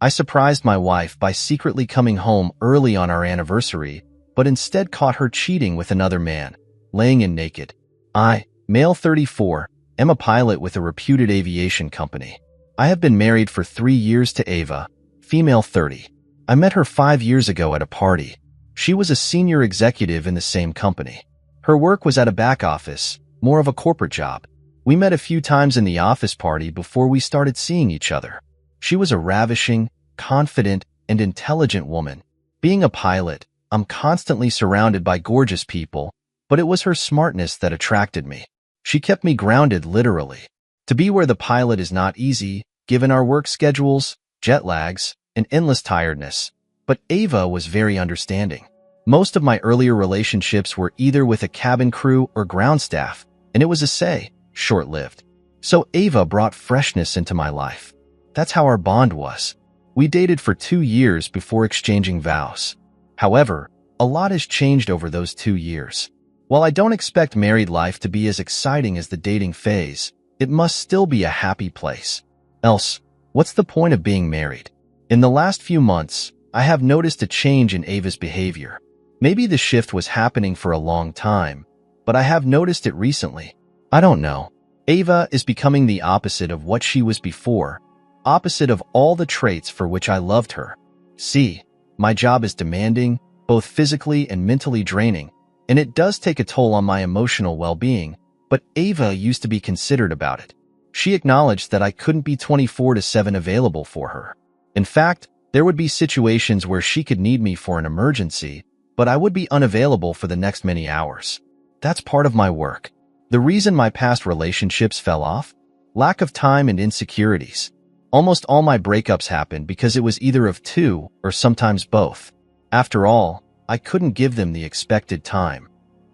I surprised my wife by secretly coming home early on our anniversary, but instead caught her cheating with another man, laying in naked. I, male 34, am a pilot with a reputed aviation company. I have been married for 3 years to Ava, female 30. I met her 5 years ago at a party. She was a senior executive in the same company. Her work was at a back office, more of a corporate job. We met a few times in the office party before we started seeing each other. She was a ravishing, confident, and intelligent woman. Being a pilot, I'm constantly surrounded by gorgeous people, but it was her smartness that attracted me. She kept me grounded literally. To be where the pilot is not easy, given our work schedules, jet lags, and endless tiredness. But Ava was very understanding. Most of my earlier relationships were either with a cabin crew or ground staff, and it was short-lived. So Ava brought freshness into my life. That's how our bond was. We dated for 2 years before exchanging vows. However, a lot has changed over those 2 years. While I don't expect married life to be as exciting as the dating phase, it must still be a happy place. Else, what's the point of being married? In the last few months, I have noticed a change in Ava's behavior. Maybe the shift was happening for a long time, but I have noticed it recently. I don't know. Ava is becoming the opposite of what she was before, opposite of all the traits for which I loved her. See, my job is demanding, both physically and mentally draining, and it does take a toll on my emotional well-being, but Ava used to be considerate about it. She acknowledged that I couldn't be 24/7 available for her. In fact, there would be situations where she could need me for an emergency, but I would be unavailable for the next many hours. That's part of my work. The reason my past relationships fell off? Lack of time and insecurities. Almost all my breakups happened because it was either of two or sometimes both. After all, I couldn't give them the expected time.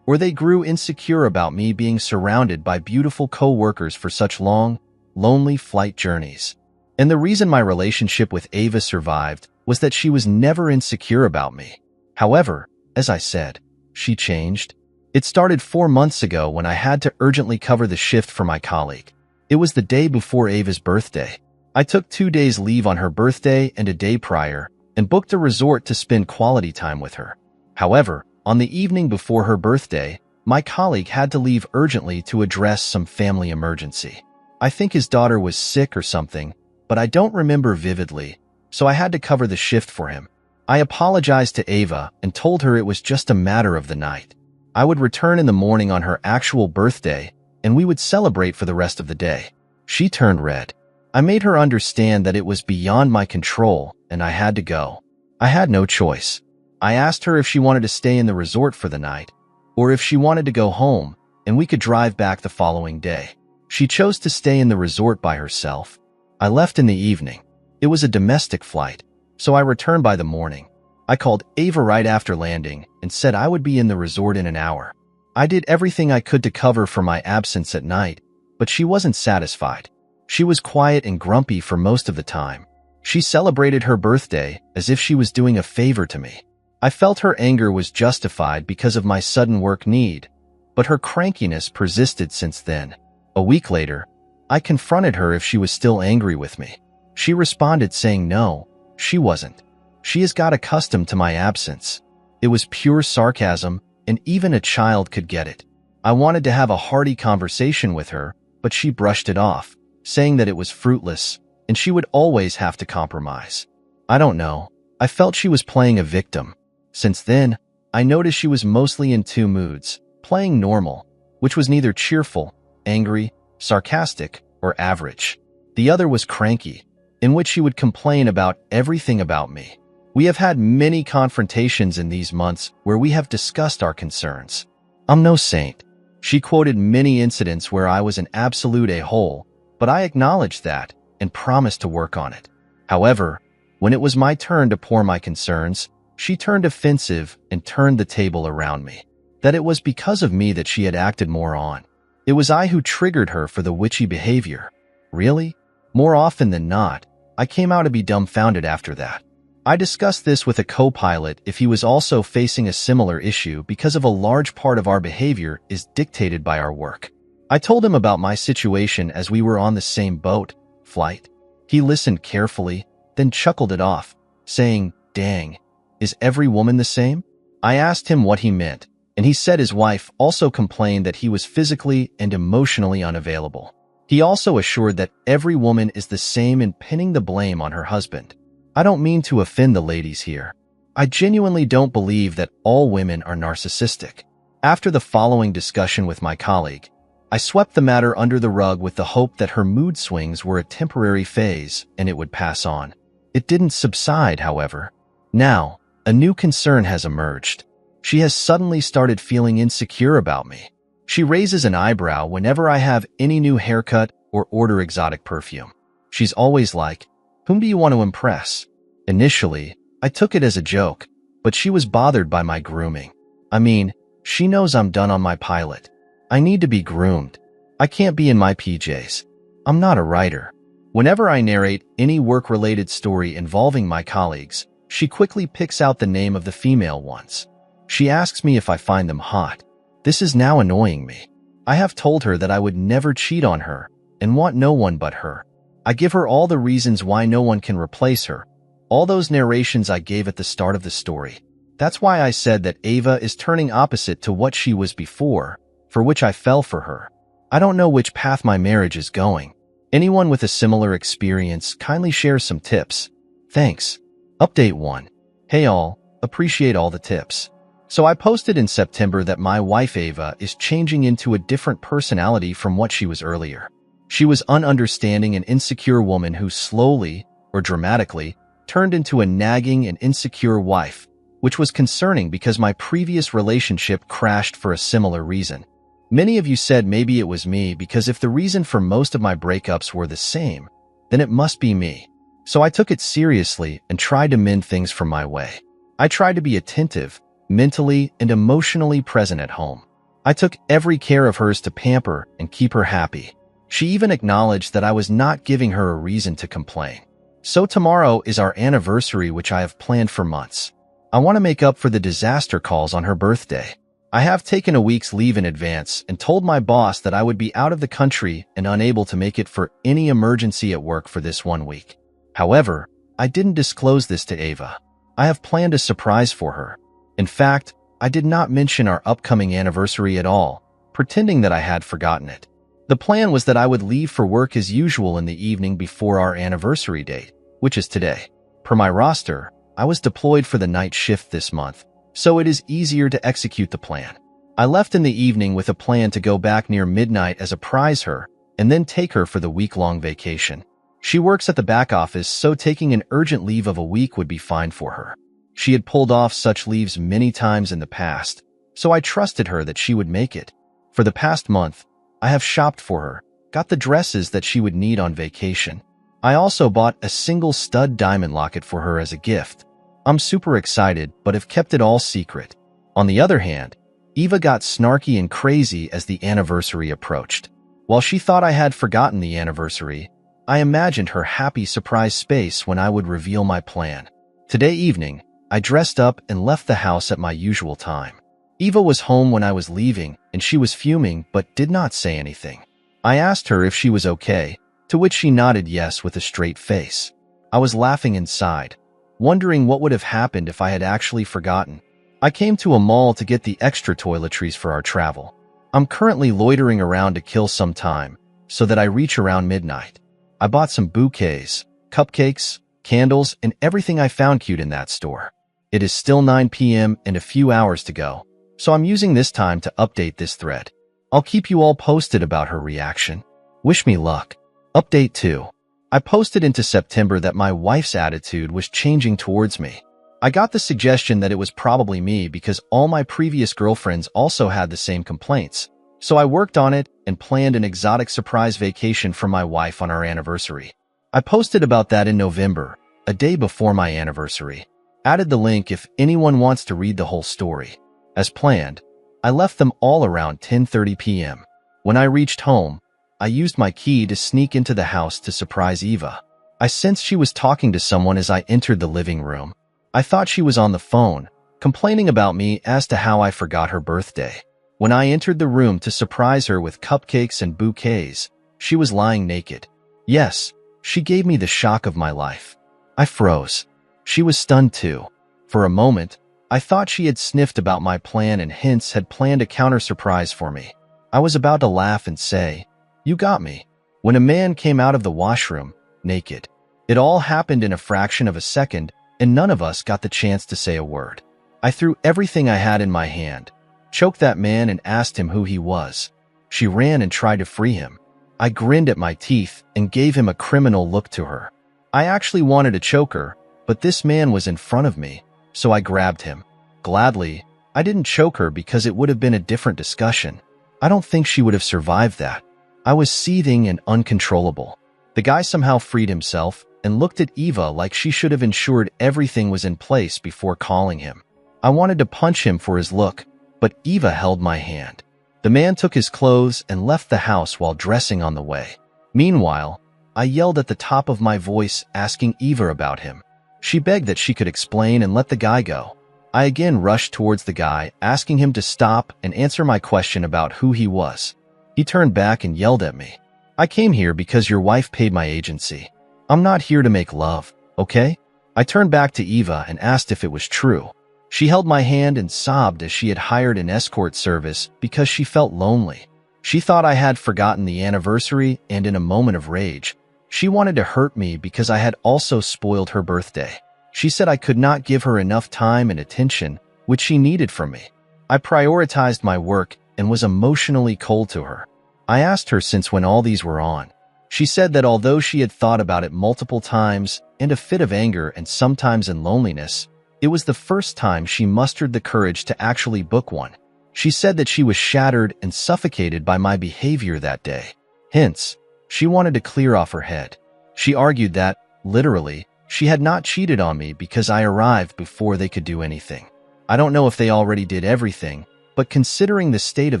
Or they grew insecure about me being surrounded by beautiful co-workers for such long, lonely flight journeys. And the reason my relationship with Ava survived was that she was never insecure about me. However, as I said, she changed. It started 4 months ago when I had to urgently cover the shift for my colleague. It was the day before Ava's birthday. I took 2 days leave on her birthday and a day prior, and booked a resort to spend quality time with her. However, on the evening before her birthday, my colleague had to leave urgently to address some family emergency. I think his daughter was sick or something, but I don't remember vividly, so I had to cover the shift for him. I apologized to Ava and told her it was just a matter of the night. I would return in the morning on her actual birthday, and we would celebrate for the rest of the day. She turned red. I made her understand that it was beyond my control and I had to go. I had no choice. I asked her if she wanted to stay in the resort for the night, or if she wanted to go home, and we could drive back the following day. She chose to stay in the resort by herself. I left in the evening. It was a domestic flight, so I returned by the morning. I called Ava right after landing and said I would be in the resort in an hour. I did everything I could to cover for my absence at night, but she wasn't satisfied. She was quiet and grumpy for most of the time. She celebrated her birthday as if she was doing a favor to me. I felt her anger was justified because of my sudden work need, but her crankiness persisted since then. A week later, I confronted her if she was still angry with me. She responded saying no, she wasn't. She has got accustomed to my absence. It was pure sarcasm, and even a child could get it. I wanted to have a hearty conversation with her, but she brushed it off, saying that it was fruitless, and she would always have to compromise. I don't know. I felt she was playing a victim. Since then, I noticed she was mostly in two moods, playing normal, which was neither cheerful, angry, sarcastic, or average. The other was cranky, in which she would complain about everything about me. We have had many confrontations in these months where we have discussed our concerns. I'm no saint. She quoted many incidents where I was an absolute a-hole, but I acknowledged that and promised to work on it. However, when it was my turn to pour my concerns, she turned offensive and turned the table around me. That it was because of me that she had acted more on. It was I who triggered her for the witchy behavior. Really? More often than not, I came out to be dumbfounded after that. I discussed this with a co-pilot if he was also facing a similar issue because of a large part of our behavior is dictated by our work. I told him about my situation as we were on the same boat, flight. He listened carefully, then chuckled it off, saying, "Dang, is every woman the same?" I asked him what he meant, and he said his wife also complained that he was physically and emotionally unavailable. He also assured that every woman is the same in pinning the blame on her husband. I don't mean to offend the ladies here. I genuinely don't believe that all women are narcissistic. After the following discussion with my colleague, I swept the matter under the rug with the hope that her mood swings were a temporary phase and it would pass on. It didn't subside, however. Now, a new concern has emerged. She has suddenly started feeling insecure about me. She raises an eyebrow whenever I have any new haircut or order exotic perfume. She's always like, "Whom do you want to impress?" Initially, I took it as a joke, but she was bothered by my grooming. I mean, she knows I'm done on my pilot. I need to be groomed. I can't be in my PJs. I'm not a writer. Whenever I narrate any work-related story involving my colleagues, she quickly picks out the name of the female ones. She asks me if I find them hot. This is now annoying me. I have told her that I would never cheat on her and want no one but her. I give her all the reasons why no one can replace her, all those narrations I gave at the start of the story. That's why I said that Ava is turning opposite to what she was before, for which I fell for her. I don't know which path my marriage is going. Anyone with a similar experience, kindly share some tips. Thanks. Update 1. Hey all, appreciate all the tips. So I posted in September that my wife Ava is changing into a different personality from what she was earlier. She was an ununderstanding and insecure woman who slowly, or dramatically, turned into a nagging and insecure wife, which was concerning because my previous relationship crashed for a similar reason. Many of you said maybe it was me because if the reason for most of my breakups were the same, then it must be me. So I took it seriously and tried to mend things from my way. I tried to be attentive, mentally and emotionally present at home. I took every care of hers to pamper and keep her happy. She even acknowledged that I was not giving her a reason to complain. So tomorrow is our anniversary, which I have planned for months. I want to make up for the disaster calls on her birthday. I have taken a week's leave in advance and told my boss that I would be out of the country and unable to make it for any emergency at work for this 1 week. However, I didn't disclose this to Ava. I have planned a surprise for her. In fact, I did not mention our upcoming anniversary at all, pretending that I had forgotten it. The plan was that I would leave for work as usual in the evening before our anniversary date, which is today. Per my roster, I was deployed for the night shift this month, so it is easier to execute the plan. I left in the evening with a plan to go back near midnight as a prize her, and then take her for the week-long vacation. She works at the back office, so taking an urgent leave of a week would be fine for her. She had pulled off such leaves many times in the past, so I trusted her that she would make it. For the past month, I have shopped for her, got the dresses that she would need on vacation. I also bought a single stud diamond locket for her as a gift. I'm super excited, but have kept it all secret. On the other hand, Eva got snarky and crazy as the anniversary approached. While she thought I had forgotten the anniversary, I imagined her happy surprise space when I would reveal my plan. Today evening, I dressed up and left the house at my usual time. Eva was home when I was leaving, and she was fuming but did not say anything. I asked her if she was okay, to which she nodded yes with a straight face. I was laughing inside, wondering what would have happened if I had actually forgotten. I came to a mall to get the extra toiletries for our travel. I'm currently loitering around to kill some time, so that I reach around midnight. I bought some bouquets, cupcakes, candles, and everything I found cute in that store. It is still 9 p.m. and a few hours to go, so I'm using this time to update this thread. I'll keep you all posted about her reaction. Wish me luck. Update 2. I posted into September that my wife's attitude was changing towards me. I got the suggestion that it was probably me because all my previous girlfriends also had the same complaints, so I worked on it and planned an exotic surprise vacation for my wife on our anniversary. I posted about that in November, a day before my anniversary. Added the link if anyone wants to read the whole story. As planned, I left them all around 10:30 p.m. When I reached home, I used my key to sneak into the house to surprise Eva. I sensed she was talking to someone as I entered the living room. I thought she was on the phone, complaining about me as to how I forgot her birthday. When I entered the room to surprise her with cupcakes and bouquets, she was lying naked. Yes, she gave me the shock of my life. I froze. She was stunned too. For a moment, I thought she had sniffed about my plan and hence had planned a counter-surprise for me. I was about to laugh and say, "You got me," when a man came out of the washroom, naked. It all happened in a fraction of a second, and none of us got the chance to say a word. I threw everything I had in my hand, choked that man and asked him who he was. She ran and tried to free him. I grinned at my teeth and gave him a criminal look to her. I actually wanted to choke her, but this man was in front of me, so I grabbed him. Gladly, I didn't choke her because it would have been a different discussion. I don't think she would have survived that. I was seething and uncontrollable. The guy somehow freed himself and looked at Eva like she should have ensured everything was in place before calling him. I wanted to punch him for his look, but Eva held my hand. The man took his clothes and left the house while dressing on the way. Meanwhile, I yelled at the top of my voice asking Eva about him. She begged that she could explain and let the guy go. I again rushed towards the guy, asking him to stop and answer my question about who he was. He turned back and yelled at me. "I came here because your wife paid my agency. I'm not here to make love, okay?" I turned back to Eva and asked if it was true. She held my hand and sobbed as she had hired an escort service because she felt lonely. She thought I had forgotten the anniversary, and in a moment of rage, she wanted to hurt me because I had also spoiled her birthday. She said I could not give her enough time and attention, which she needed from me. I prioritized my work and was emotionally cold to her. I asked her since when all these were on. She said that although she had thought about it multiple times, in a fit of anger and sometimes in loneliness, it was the first time she mustered the courage to actually book one. She said that she was shattered and suffocated by my behavior that day. Hence, she wanted to clear off her head. She argued that, literally, she had not cheated on me because I arrived before they could do anything. I don't know if they already did everything, but considering the state of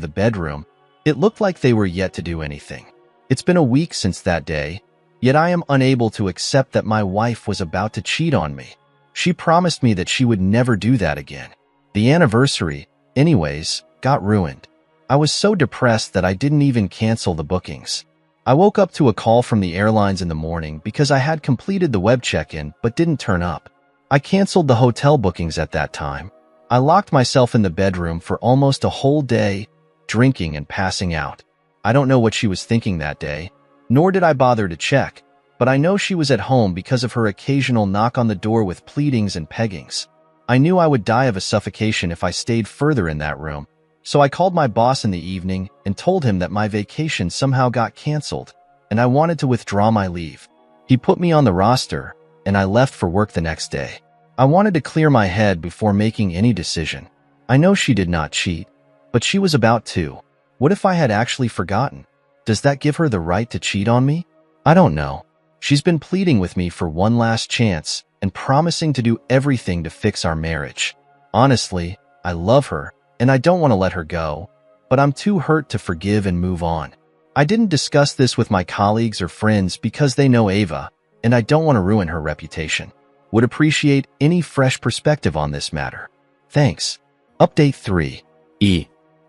the bedroom, it looked like they were yet to do anything. It's been a week since that day, yet I am unable to accept that my wife was about to cheat on me. She promised me that she would never do that again. The anniversary, anyways, got ruined. I was so depressed that I didn't even cancel the bookings. I woke up to a call from the airlines in the morning because I had completed the web check-in but didn't turn up. I canceled the hotel bookings at that time. I locked myself in the bedroom for almost a whole day, drinking and passing out. I don't know what she was thinking that day, nor did I bother to check, but I know she was at home because of her occasional knock on the door with pleadings and peggings. I knew I would die of a suffocation if I stayed further in that room, so I called my boss in the evening and told him that my vacation somehow got canceled, and I wanted to withdraw my leave. He put me on the roster, and I left for work the next day. I wanted to clear my head before making any decision. I know she did not cheat, but she was about to. What if I had actually forgotten? Does that give her the right to cheat on me? I don't know. She's been pleading with me for one last chance and promising to do everything to fix our marriage. Honestly, I love her, and I don't want to let her go, but I'm too hurt to forgive and move on. I didn't discuss this with my colleagues or friends because they know Ava, and I don't want to ruin her reputation. Would appreciate any fresh perspective on this matter. Thanks. Update 3.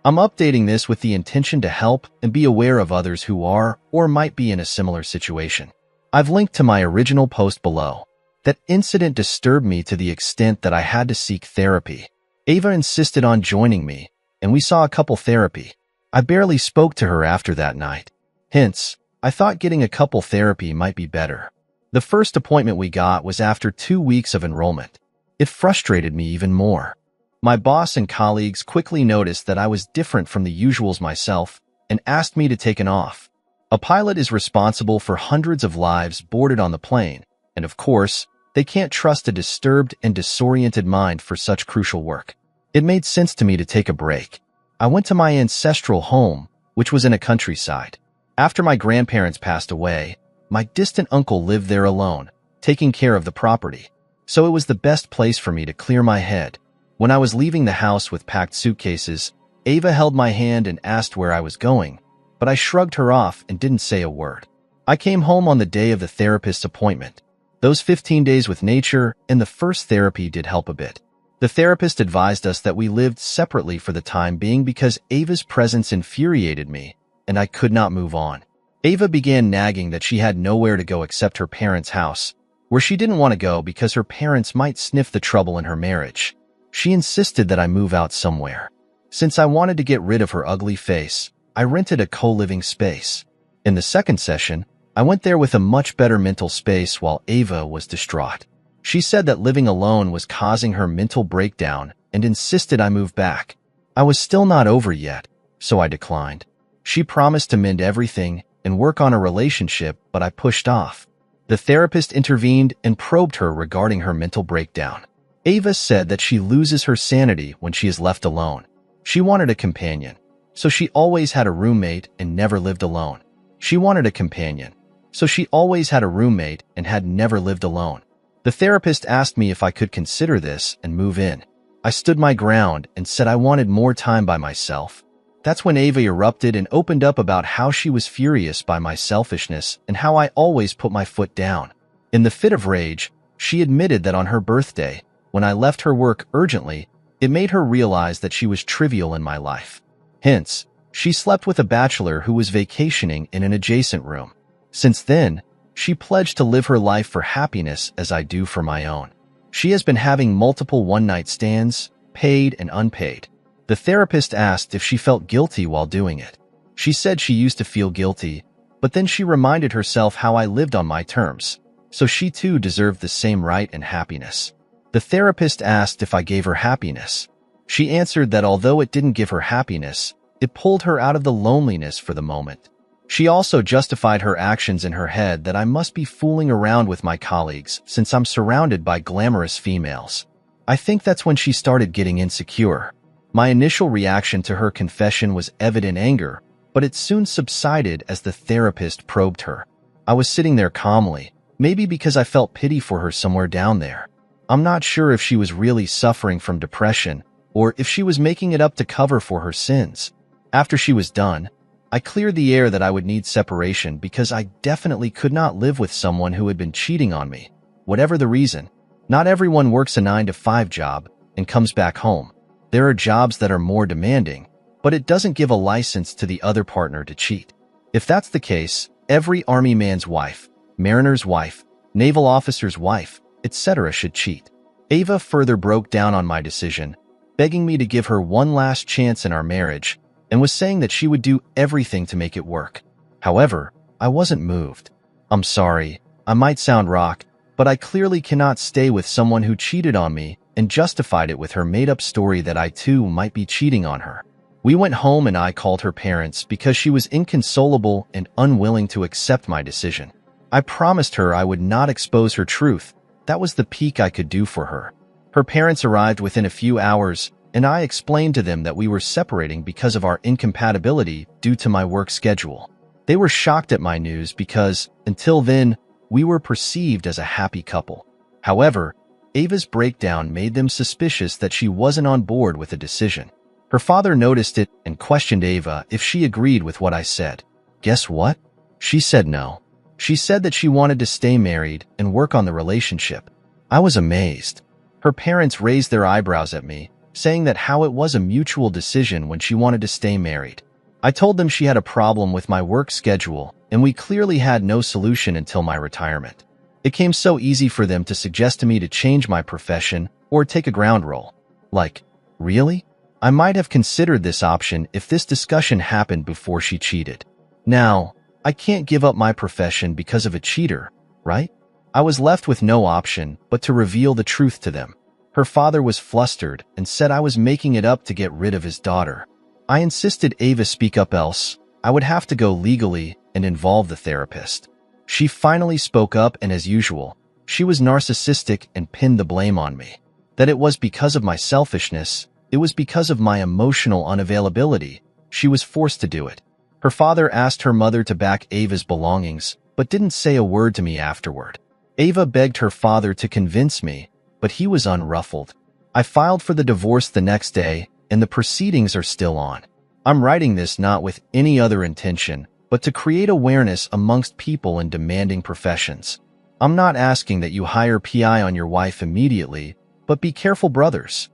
I'm updating this with the intention to help and be aware of others who are or might be in a similar situation. I've linked to my original post below. That incident disturbed me to the extent that I had to seek therapy. Ava insisted on joining me, and we saw a couple therapy. I barely spoke to her after that night. Hence, I thought getting a couple therapy might be better. The first appointment we got was after 2 weeks of enrollment. It frustrated me even more. My boss and colleagues quickly noticed that I was different from the usuals myself and asked me to take an off. A pilot is responsible for hundreds of lives boarded on the plane, and of course, they can't trust a disturbed and disoriented mind for such crucial work. It made sense to me to take a break. I went to my ancestral home, which was in a countryside. After my grandparents passed away, my distant uncle lived there alone, taking care of the property. So it was the best place for me to clear my head. When I was leaving the house with packed suitcases, Ava held my hand and asked where I was going, but I shrugged her off and didn't say a word. I came home on the day of the therapist's appointment. Those 15 days with nature and the first therapy did help a bit. The therapist advised us that we lived separately for the time being because Ava's presence infuriated me, and I could not move on. Ava began nagging that she had nowhere to go except her parents' house, where she didn't want to go because her parents might sniff the trouble in her marriage. She insisted that I move out somewhere. Since I wanted to get rid of her ugly face, I rented a co-living space. In the second session, I went there with a much better mental space while Ava was distraught. She said that living alone was causing her mental breakdown and insisted I move back. I was still not over yet, so I declined. She promised to mend everything and work on a relationship, but I pushed off. The therapist intervened and probed her regarding her mental breakdown. Ava said that she loses her sanity when she is left alone. She wanted a companion, so she always had a roommate and never lived alone. She wanted a companion, so she always had a roommate and had never lived alone. The therapist asked me if I could consider this and move in. I stood my ground and said I wanted more time by myself. That's when Ava erupted and opened up about how she was furious by my selfishness and how I always put my foot down. In the fit of rage, she admitted that on her birthday, when I left her work urgently, it made her realize that she was trivial in my life. Hence, she slept with a bachelor who was vacationing in an adjacent room. Since then, she pledged to live her life for happiness as I do for my own. She has been having multiple one-night stands, paid and unpaid. The therapist asked if she felt guilty while doing it. She said she used to feel guilty, but then she reminded herself how I lived on my terms, so she too deserved the same right and happiness. The therapist asked if I gave her happiness. She answered that although it didn't give her happiness, it pulled her out of the loneliness for the moment. She also justified her actions in her head that I must be fooling around with my colleagues since I'm surrounded by glamorous females. I think that's when she started getting insecure. My initial reaction to her confession was evident anger, but it soon subsided as the therapist probed her. I was sitting there calmly, maybe because I felt pity for her somewhere down there. I'm not sure if she was really suffering from depression or if she was making it up to cover for her sins. After she was done, I cleared the air that I would need separation because I definitely could not live with someone who had been cheating on me. Whatever the reason, not everyone works a 9-to-5 job and comes back home. There are jobs that are more demanding, but it doesn't give a license to the other partner to cheat. If that's the case, every army man's wife, mariner's wife, naval officer's wife, etc. should cheat. Ava further broke down on my decision, begging me to give her one last chance in our marriage, and was saying that she would do everything to make it work. However, I wasn't moved. I'm sorry, I might sound rocked, but I clearly cannot stay with someone who cheated on me and justified it with her made-up story that I too might be cheating on her. We went home and I called her parents because she was inconsolable and unwilling to accept my decision. I promised her I would not expose her truth. That was the peak I could do for her. Her parents arrived within a few hours, and I explained to them that we were separating because of our incompatibility due to my work schedule. They were shocked at my news because, until then, we were perceived as a happy couple. However, Ava's breakdown made them suspicious that she wasn't on board with the decision. Her father noticed it and questioned Ava if she agreed with what I said. Guess what? She said no. She said that she wanted to stay married and work on the relationship. I was amazed. Her parents raised their eyebrows at me, saying that how it was a mutual decision when she wanted to stay married. I told them she had a problem with my work schedule, and we clearly had no solution until my retirement. It came so easy for them to suggest to me to change my profession or take a ground role. Like, really? I might have considered this option if this discussion happened before she cheated. Now, I can't give up my profession because of a cheater, right? I was left with no option but to reveal the truth to them. Her father was flustered and said I was making it up to get rid of his daughter. I insisted Ava speak up, else I would have to go legally and involve the therapist. She finally spoke up, and as usual, she was narcissistic and pinned the blame on me. That it was because of my selfishness, it was because of my emotional unavailability. She was forced to do it. Her father asked her mother to back Ava's belongings, but didn't say a word to me afterward. Ava begged her father to convince me, but he was unruffled. I filed for the divorce the next day, and the proceedings are still on. I'm writing this not with any other intention, but to create awareness amongst people in demanding professions. I'm not asking that you hire PI on your wife immediately, but be careful, brothers.